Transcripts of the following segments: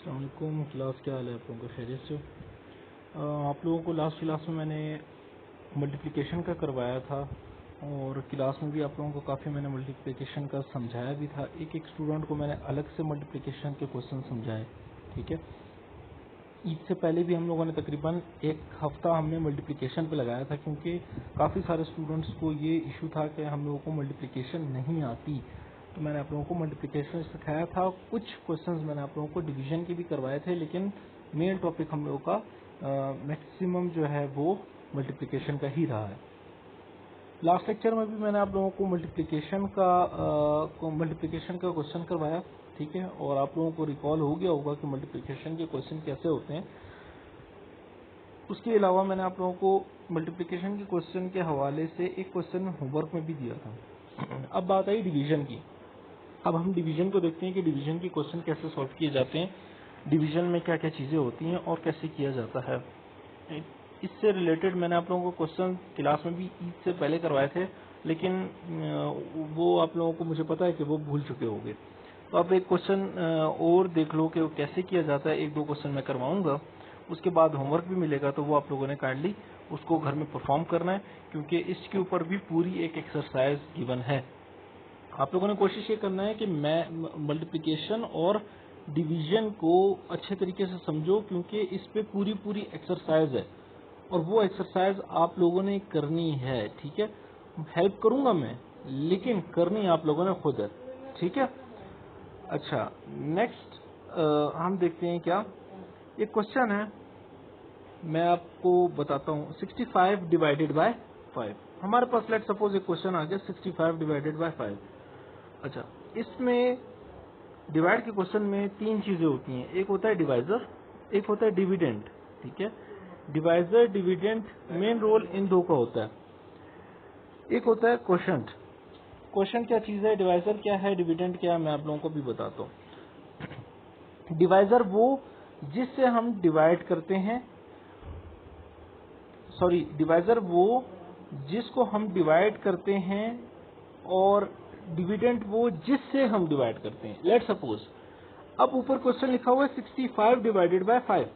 अस्सलाम वालेकुम क्लास, क्या हाल है आप लोगों का? खैरियत से हो? आप लोगों को लास्ट क्लास में मैंने मल्टीप्लिकेशन का करवाया था और क्लास में भी आप लोगों को काफ़ी मैंने मल्टीप्लिकेशन का समझाया भी था। एक एक स्टूडेंट को मैंने अलग से मल्टीप्लिकेशन के क्वेश्चन समझाए। ठीक है, ईद से पहले भी हम लोगों ने तकरीबन एक हफ्ता हमने मल्टीप्लिकेशन पे लगाया था, क्योंकि काफ़ी सारे स्टूडेंट्स को ये इशू था कि हम लोगों को मल्टीप्लिकेशन नहीं आती। तो मैंने आप लोगों को मल्टीप्लिकेशन सिखाया था। कुछ क्वेश्चंस मैंने आप लोगों को डिवीजन के भी करवाए थे, लेकिन मेन टॉपिक हम लोगों का मैक्सिमम जो है वो मल्टीप्लिकेशन का ही रहा है। लास्ट लेक्चर में भी मैंने आप लोगों को मल्टीप्लिकेशन का क्वेश्चन करवाया। ठीक है, और आप लोगों को रिकॉल हो गया होगा कि मल्टीप्लिकेशन के क्वेश्चन कैसे होते हैं। उसके अलावा मैंने आप लोगों को मल्टीप्लिकेशन के क्वेश्चन के हवाले से एक क्वेश्चन होमवर्क में भी दिया था। अब बात आई डिवीजन की। अब हम डिवीजन को देखते हैं कि डिवीजन के क्वेश्चन कैसे सॉल्व किए जाते हैं, डिवीजन में क्या क्या चीज़ें होती हैं और कैसे किया जाता है। इससे रिलेटेड मैंने आप लोगों को क्वेश्चन क्लास में भी ईद से पहले करवाए थे, लेकिन वो आप लोगों को मुझे पता है कि वो भूल चुके होंगे। तो अब एक क्वेश्चन और देख लो कि वो कैसे किया जाता है। एक दो क्वेश्चन मैं करवाऊंगा, उसके बाद होमवर्क भी मिलेगा, तो वो आप लोगों ने काइंडली उसको घर में परफॉर्म करना है, क्योंकि इसके ऊपर भी पूरी एक एक्सरसाइज गिवन है। आप लोगों ने कोशिश ये करना है कि मैं मल्टीप्लिकेशन और डिवीजन को अच्छे तरीके से समझो, क्योंकि इस पे पूरी पूरी एक्सरसाइज है और वो एक्सरसाइज आप लोगों ने करनी है। ठीक है, हेल्प करूंगा मैं, लेकिन करनी आप लोगों ने खुद है। ठीक है, अच्छा नेक्स्ट हम देखते हैं क्या एक क्वेश्चन है। मैं आपको बताता हूँ 65 डिवाइडेड बाय 5। हमारे पास लेट सपोज एक क्वेश्चन आ गया 65 डिवाइडेड बाय 5। अच्छा, इसमें डिवाइड के क्वेश्चन में तीन चीजें होती हैं। एक होता है डिवाइजर, एक होता है डिविडेंड। ठीक है, डिवाइजर डिविडेंड मेन रोल इन दो का होता है। एक होता है क्वोशंट। क्वोशंट क्या चीज है, डिवाइजर क्या है, डिविडेंड क्या है, मैं आप लोगों को भी बताता हूँ। डिवाइजर वो जिससे हम डिवाइड करते हैं, सॉरी, डिवाइजर वो जिसको हम डिवाइड करते हैं, और डिविडेंड वो जिससे हम डिवाइड करते हैं। लेट सपोज अब ऊपर क्वेश्चन लिखा हुआ है 65 डिवाइडेड बाय 5।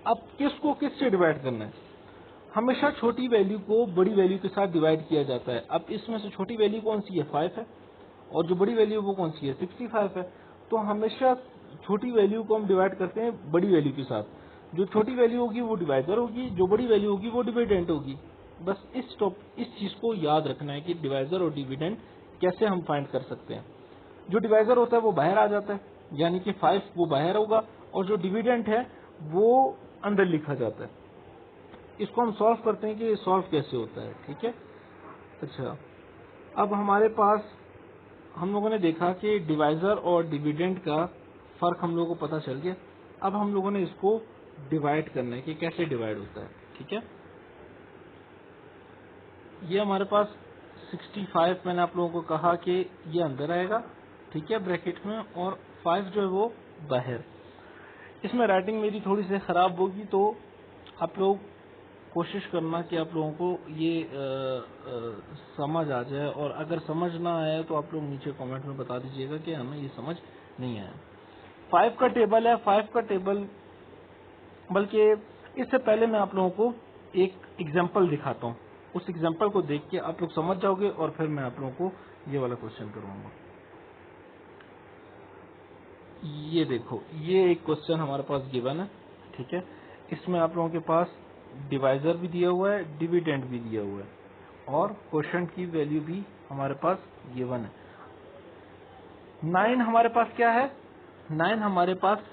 अब किसको किससे डिवाइड करना है? हमेशा छोटी वैल्यू को बड़ी वैल्यू के साथ डिवाइड किया जाता है। अब इसमें से छोटी वैल्यू कौन सी है, 5 है, और जो बड़ी वैल्यू वो कौन सी है, 65 है। तो हमेशा छोटी वैल्यू को हम डिवाइड करते हैं बड़ी वैल्यू के साथ। जो छोटी वैल्यू होगी वो डिवाइजर होगी, जो बड़ी वैल्यू होगी वो डिविडेंड होगी। बस इस चीज को याद रखना है कि डिवाइजर और डिविडेंड कैसे हम फाइंड कर सकते हैं। जो डिवाइजर होता है वो बाहर आ जाता है, यानी कि 5 वो बाहर होगा, और जो डिविडेंड है वो अंदर लिखा जाता है। इसको हम सॉल्व करते हैं कि ये सॉल्व कैसे होता है। ठीक है, अच्छा अब हमारे पास हम लोगों ने देखा कि डिवाइजर और डिविडेंड का फर्क हम लोगों को पता चल गया। अब हम लोगों ने इसको डिवाइड करना है कि कैसे डिवाइड होता है। ठीक है, ये हमारे पास 65 मैंने आप लोगों को कहा कि ये अंदर आएगा, ठीक है, ब्रैकेट में, और 5 जो है वो बाहर। इसमें राइटिंग मेरी थोड़ी सी खराब होगी, तो आप लोग कोशिश करना कि आप लोगों को ये समझ आ जाए, और अगर समझ ना आए तो आप लोग नीचे कमेंट में बता दीजिएगा कि हमें ये समझ नहीं आया। 5 का टेबल है, 5 का टेबल, बल्कि इससे पहले मैं आप लोगों को एक एग्जांपल दिखाता हूँ। उस एग्जांपल को देख के आप लोग समझ जाओगे, और फिर मैं आप लोगों को ये वाला क्वेश्चन करवाऊंगा। ये देखो, ये एक क्वेश्चन हमारे पास गिवन है। ठीक है, इसमें आप लोगों के पास डिवाइजर भी दिया हुआ है, डिविडेंड भी दिया हुआ है, और क्वोशंट की वैल्यू भी हमारे पास गिवन है। 9 हमारे पास क्या है, 9 हमारे पास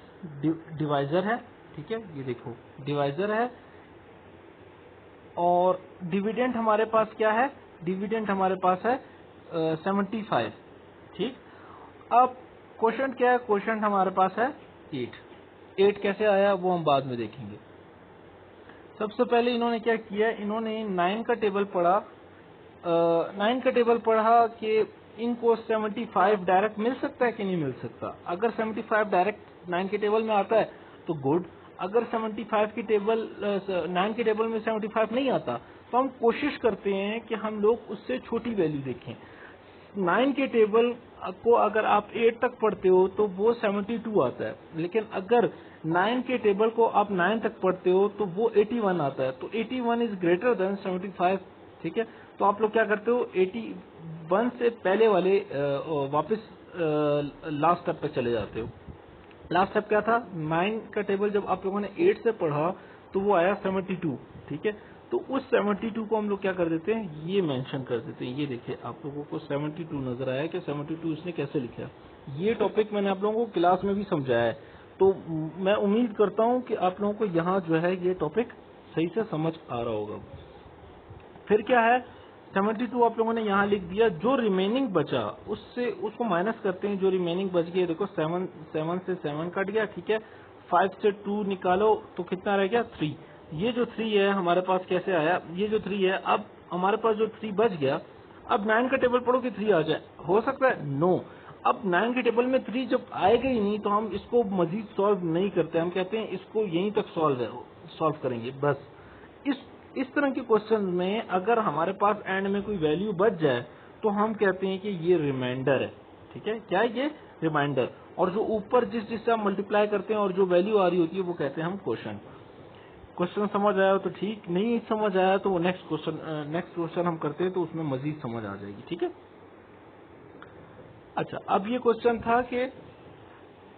डिवाइजर है। ठीक है, ये देखो डिवाइजर है, और डिविडेंड हमारे पास क्या है, डिविडेंड हमारे पास है 75। ठीक, अब क्वोशंट क्या है, क्वोशंट हमारे पास है 8। 8 कैसे आया वो हम बाद में देखेंगे। सबसे पहले इन्होंने क्या किया, इन्होंने 9 का टेबल पढ़ा, 9 का टेबल पढ़ा कि इनको 75 डायरेक्ट मिल सकता है कि नहीं मिल सकता। अगर 75 डायरेक्ट 9 के टेबल में आता है तो गुड, अगर 75 की टेबल 9 के टेबल में 75 नहीं आता, तो हम कोशिश करते हैं कि हम लोग उससे छोटी वैल्यू देखें। 9 के टेबल को अगर आप 8 तक पढ़ते हो तो वो 72 आता है, लेकिन अगर 9 के टेबल को आप 9 तक पढ़ते हो तो वो 81 आता है। तो 81 इज ग्रेटर देन 75। ठीक है, तो आप लोग क्या करते हो, 81 से पहले वाले वापस लास्ट स्टेप पे चले जाते हो। लास्ट स्टेप क्या था, 9 का टेबल जब आप लोगों ने 8 से पढ़ा तो वो आया 72। ठीक है, तो उस 72 को हम लोग क्या कर देते हैं, ये मेंशन कर देते हैं। ये देखिए आप लोगों को 72 नजर आया कि 72 इसने कैसे लिखा है। ये टॉपिक मैंने आप लोगों को क्लास में भी समझाया है, तो मैं उम्मीद करता हूं कि आप लोगों को यहाँ जो है ये टॉपिक सही से समझ आ रहा होगा। फिर क्या है, 72 आप लोगों ने यहाँ लिख दिया, जो रिमेनिंग बचा उससे उसको माइनस करते हैं। जो रिमेनिंग बच गया, देखो 7 से 7 कट गया। ठीक है, 5 से 2 निकालो तो कितना रह गया, 3। ये जो 3 है हमारे पास कैसे आया, ये जो 3 है, अब हमारे पास जो 3 बच गया, अब 9 का टेबल पढ़ो कि 3 आ जाए, हो सकता है, नो। अब 9 के टेबल में 3 जब आएगा ही नहीं तो हम इसको मजीद सॉल्व नहीं करते, हम कहते हैं इसको यहीं तक सॉल्व करेंगे बस। इस तरह के क्वेश्चन में अगर हमारे पास एंड में कोई वैल्यू बच जाए तो हम कहते हैं कि ये रिमाइंडर है। ठीक है, क्या है ये, रिमाइंडर। और जो ऊपर जिससे हम मल्टीप्लाई करते हैं और जो वैल्यू आ रही होती है वो कहते हैं हम क्वेश्चन समझ आया तो ठीक, नहीं समझ आया तो नेक्स्ट क्वेश्चन हम करते हैं तो उसमें मजीद समझ आ जाएगी। ठीक है, अच्छा, अब ये क्वेश्चन था कि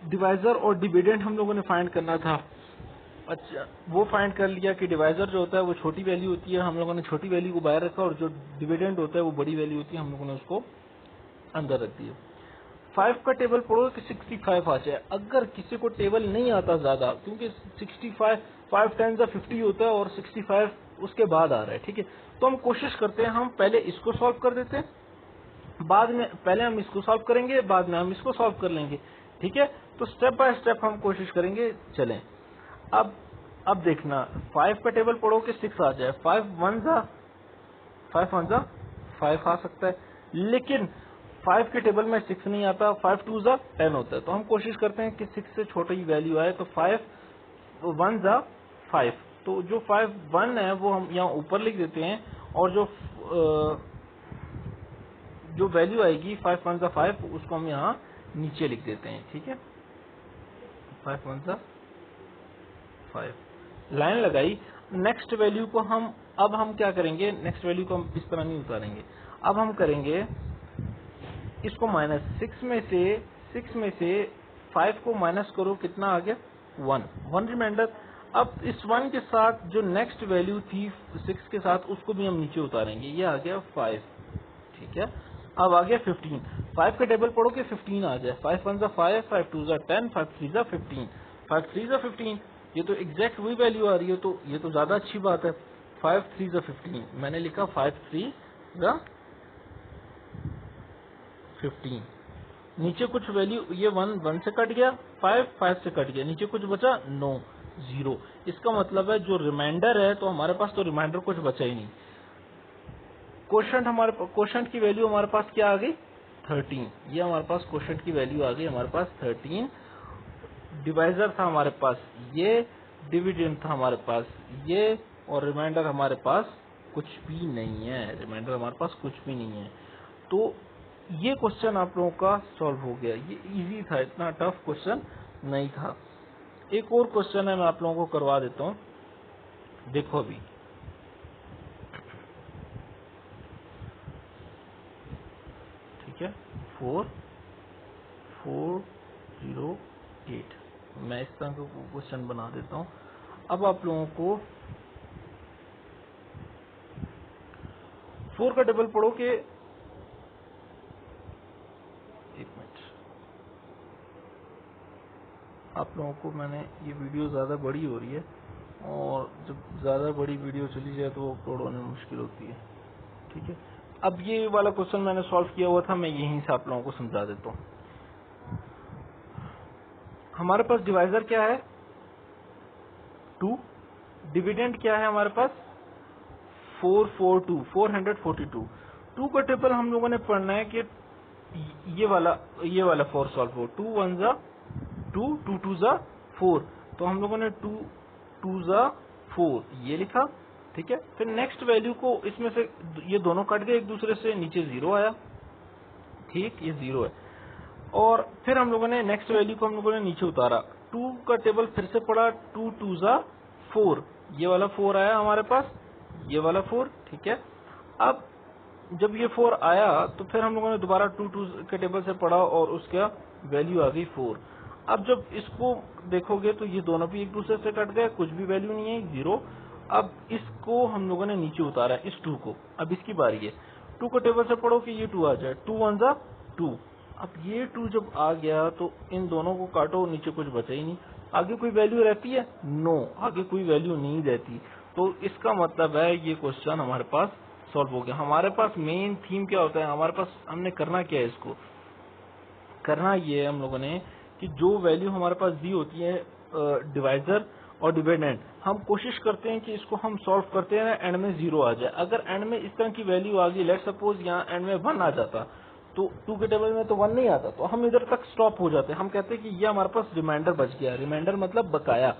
डिवाइजर और डिविडेंड हम लोगों ने फाइंड करना था। अच्छा, वो फाइंड कर लिया कि डिवाइजर जो होता है वो छोटी वैल्यू होती है, हम लोगों ने छोटी वैल्यू को बाहर रखा, और जो डिविडेंड होता है वो बड़ी वैल्यू होती है, हम लोगों ने उसको अंदर रख दिया। 5 का टेबल पढ़ो कि 65 आ जाए। अगर किसी को टेबल नहीं आता ज्यादा, क्योंकि 65 5 10 50 होता है और 65 उसके बाद आ रहा है। ठीक है, तो हम कोशिश करते हैं, हम पहले इसको सॉल्व कर देते हैं, बाद में पहले हम इसको सॉल्व करेंगे, बाद में हम इसको सॉल्व कर लेंगे। ठीक है, तो स्टेप बाय स्टेप हम कोशिश करेंगे, चलें। अब देखना, 5 का टेबल पढ़ो कि 6 आ जाए। 5 1 जा 5 आ सकता है, लेकिन 5 के टेबल में 6 नहीं आता। 5 2 जा 10 होता है, तो हम कोशिश करते हैं कि 6 से छोटी वैल्यू आए। तो 5 1 जा 5, तो जो 5 1 है वो हम यहाँ ऊपर लिख देते हैं, और जो वैल्यू आएगी 5 1 जा 5 उसको हम यहाँ नीचे लिख देते हैं। ठीक है, 5 1 जा 5 लाइन लगाई। नेक्स्ट वैल्यू को अब हम क्या करेंगे, नेक्स्ट वैल्यू को हम इस तरह नहीं उतारेंगे, अब हम करेंगे इसको माइनस। 6 में से 5 को माइनस करो, कितना आ गया, 1 रिमाइंडर। अब इस 1 के साथ जो नेक्स्ट वैल्यू थी 6 के साथ, उसको भी हम नीचे उतारेंगे, ये आ गया 5। ठीक है, अब आ गया 15। 5 का टेबल पढ़ो कि 15 आ जाए। 5 1 जा 5, 5 2 जा 10, 5 3 जा 15, 5 3 जा 15, ये तो एग्जैक्ट वही वैल्यू आ रही है, तो ये तो ज्यादा अच्छी बात है। 5 3 जा 15, मैंने लिखा 5 3 जा 15। नीचे कुछ वैल्यू, ये 1 से कट गया, 5 से कट गया, नीचे कुछ बचा, नो 0। इसका मतलब है जो रिमाइंडर है, तो हमारे पास तो रिमाइंडर कुछ बचा ही नहीं। क्वोशंट की वैल्यू हमारे पास क्या आ गई, 13। ये हमारे पास क्वोशंट की वैल्यू आ गई हमारे पास 13। डिवाइजर था हमारे पास ये, डिविडेंड था हमारे पास ये, और रिमाइंडर हमारे पास कुछ भी नहीं है, रिमाइंडर हमारे पास कुछ भी नहीं है। तो ये क्वेश्चन आप लोगों का सॉल्व हो गया। ये इजी था, इतना टफ क्वेश्चन नहीं था। एक और क्वेश्चन है, मैं आप लोगों को करवा देता हूँ, देखो अभी। ठीक है, 4 4 0 8, मैं इस तरह का क्वेश्चन बना देता हूँ। अब आप लोगों को 4 का टेबल पढ़ो कि, एक मिनट, आप लोगों को मैंने, ये वीडियो ज्यादा बड़ी हो रही है, और जब ज्यादा बड़ी वीडियो चली जाए तो अपलोड होने में मुश्किल होती है। ठीक है, अब ये वाला क्वेश्चन मैंने सॉल्व किया हुआ था, मैं यहीं से आप लोगों को समझा देता हूँ। हमारे पास डिवाइजर क्या है, 2। डिविडेंड क्या है हमारे पास, 442। 2 का टेबल हम लोगों ने पढ़ना है कि ये वाला 4 सॉल्व हो। 2 1 जा 2, 2 2 जा 4, तो हम लोगों ने 2 2 जा 4 ये लिखा। ठीक है, फिर नेक्स्ट वैल्यू को, इसमें से ये दोनों कट गए एक दूसरे से, नीचे 0 आया। ठीक, ये 0 है। और फिर हम लोगों ने नेक्स्ट वैल्यू को हम लोगों ने नीचे उतारा, 2 का टेबल फिर से पढ़ा, 2 2 जा 4, ये वाला 4 आया हमारे पास, ये वाला 4, ठीक है। अब जब ये 4 आया तो फिर हम लोगों ने दोबारा 2 2 के टेबल से पढ़ा और उसका वैल्यू आ गई 4। अब जब इसको देखोगे तो ये दोनों भी एक दूसरे से कट गए, कुछ भी वैल्यू नहीं है, 0। अब इसको हम लोगों ने नीचे उतारा इस 2 को, अब इसकी बारी है, 2 को टेबल से पढ़ो कि ये 2 आ जाए, 2 1 जा 2। अब ये 2 जब आ गया तो इन दोनों को काटो, नीचे कुछ बचा ही नहीं, आगे कोई वैल्यू रहती है? नो, आगे कोई वैल्यू नहीं रहती। तो इसका मतलब है ये क्वेश्चन हमारे पास सॉल्व हो गया। हमारे पास मेन थीम क्या होता है, हमारे पास हमने करना क्या है, इसको करना ये है हम लोगों ने कि जो वैल्यू हमारे पास दी होती है डिवाइजर और डिविडेंड, हम कोशिश करते हैं कि इसको हम सॉल्व करते हैं एंड में 0 आ जाए। अगर एंड में इस तरह की वैल्यू आ गई, लेट सपोज यहाँ एंड में 1 आ जाता, तो 2 के टेबल में तो 1 नहीं आता, तो हम इधर तक स्टॉप हो जाते हैं। हम कहते हैं कि ये हमारे पास रिमाइंडर बच गया, रिमाइंडर मतलब बकाया,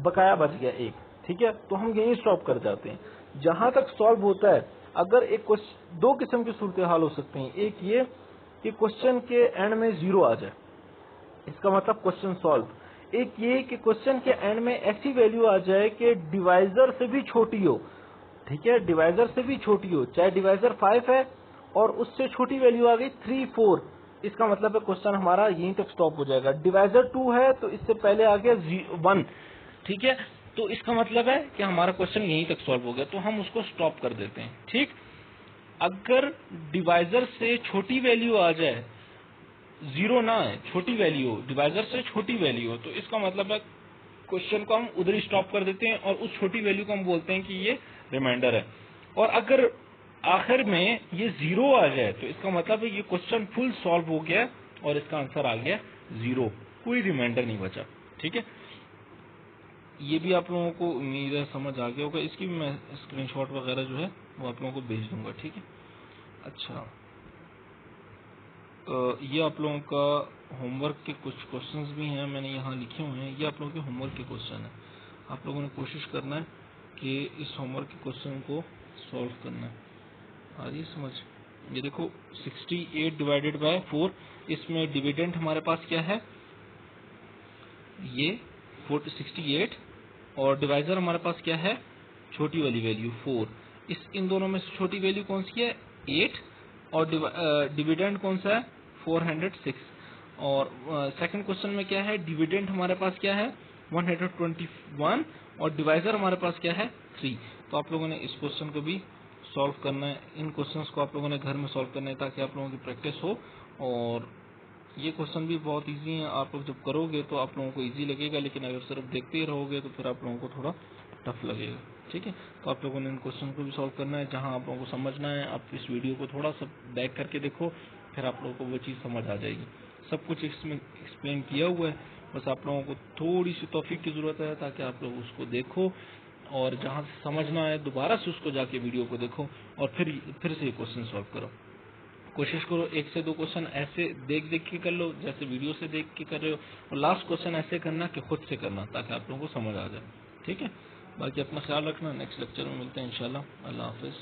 बकाया बच गया एक, ठीक है, तो हम यही स्टॉप कर जाते हैं। जहां तक सॉल्व होता है, अगर एक क्वेश्चन, 2 किस्म की सूरत हाल हो सकती हैं, एक ये कि क्वेश्चन के एंड में 0 आ जाए, इसका मतलब क्वेश्चन सॉल्व। एक ये कि क्वेश्चन के एंड में ऐसी वैल्यू आ जाए कि डिवाइजर से भी छोटी हो, ठीक है, डिवाइजर से भी छोटी हो, चाहे डिवाइजर 5 है और उससे छोटी वैल्यू आ गई 3 4, इसका मतलब है क्वेश्चन हमारा यहीं तक स्टॉप हो जाएगा। डिवाइजर 2 है तो इससे पहले आ गया 1, ठीक है, तो इसका मतलब है कि हमारा क्वेश्चन यहीं तक सॉल्व हो गया, तो हम उसको स्टॉप कर देते हैं, ठीक। अगर डिवाइजर से छोटी वैल्यू आ जाए, 0 ना है, छोटी वैल्यू हो, डिवाइजर से छोटी वैल्यू हो, तो इसका मतलब है क्वेश्चन को हम उधर ही स्टॉप कर देते हैं और उस छोटी वैल्यू को हम बोलते हैं कि ये रिमाइंडर है। और अगर आखिर में ये 0 आ जाए तो इसका मतलब है ये क्वेश्चन फुल सॉल्व हो गया और इसका आंसर आ गया 0, कोई रिमाइंडर नहीं बचा, ठीक है। ये भी आप लोगों को उम्मीद है समझ आ गया होगा, इसकी भी मैं स्क्रीनशॉट वगैरह जो है वो आप लोगों को भेज दूंगा, ठीक है। अच्छा, ये आप लोगों का होमवर्क के कुछ क्वेश्चंस भी हैं, मैंने यहाँ लिखे हुए हैं, ये आप लोगों के होमवर्क के क्वेश्चन है। आप लोगों ने कोशिश करना है कि इस होमवर्क के क्वेश्चन को सॉल्व करना है। आ रही समझ? ये देखो 68 डिवाइडेड बाय 4, इसमें डिविडेंड हमारे पास क्या है, ये 68, और डिवाइजर हमारे पास क्या है, छोटी वाली वैल्यू 4। इन दोनों में से छोटी वैल्यू कौन सी है, 8, और डिविडेंड कौन सा है, 406। और सेकंड क्वेश्चन में क्या है, डिविडेंड हमारे पास क्या है, 121, और डिवाइजर हमारे पास क्या है, 3। तो आप लोगों ने इस क्वेश्चन को भी सॉल्व करना है, इन क्वेश्चंस को आप लोगों ने घर में सॉल्व करना है ताकि आप लोगों की प्रैक्टिस हो। और ये क्वेश्चन भी बहुत इजी है, आप लोग जब करोगे तो आप लोगों को इजी लगेगा, लेकिन अगर सिर्फ देखते ही रहोगे तो फिर आप लोगों को थोड़ा टफ लगेगा, ठीक है। तो आप लोगों ने इन क्वेश्चन को भी सॉल्व करना है, जहां आप लोगों को समझना है, आप इस वीडियो को थोड़ा सा बैक करके देखो, फिर आप लोगों को वो चीज़ समझ आ जाएगी। सब कुछ इसमें एक्सप्लेन किया हुआ है, बस आप लोगों को थोड़ी सी तौफीक की ज़रूरत है ताकि आप लोग उसको देखो, और जहाँ से समझना है दोबारा से उसको जाके वीडियो को देखो और फिर से क्वेश्चन सॉल्व करो। कोशिश करो 1 से 2 क्वेश्चन ऐसे देख देख के कर लो जैसे वीडियो से देख के कर रहे हो, और लास्ट क्वेश्चन ऐसे करना कि खुद से करना ताकि आप लोगों को समझ आ जाए, ठीक है। बाकी अपना ख्याल रखना, नेक्स्ट लेक्चर में मिलते हैं इंशाल्लाह। अल्लाह हाफिज।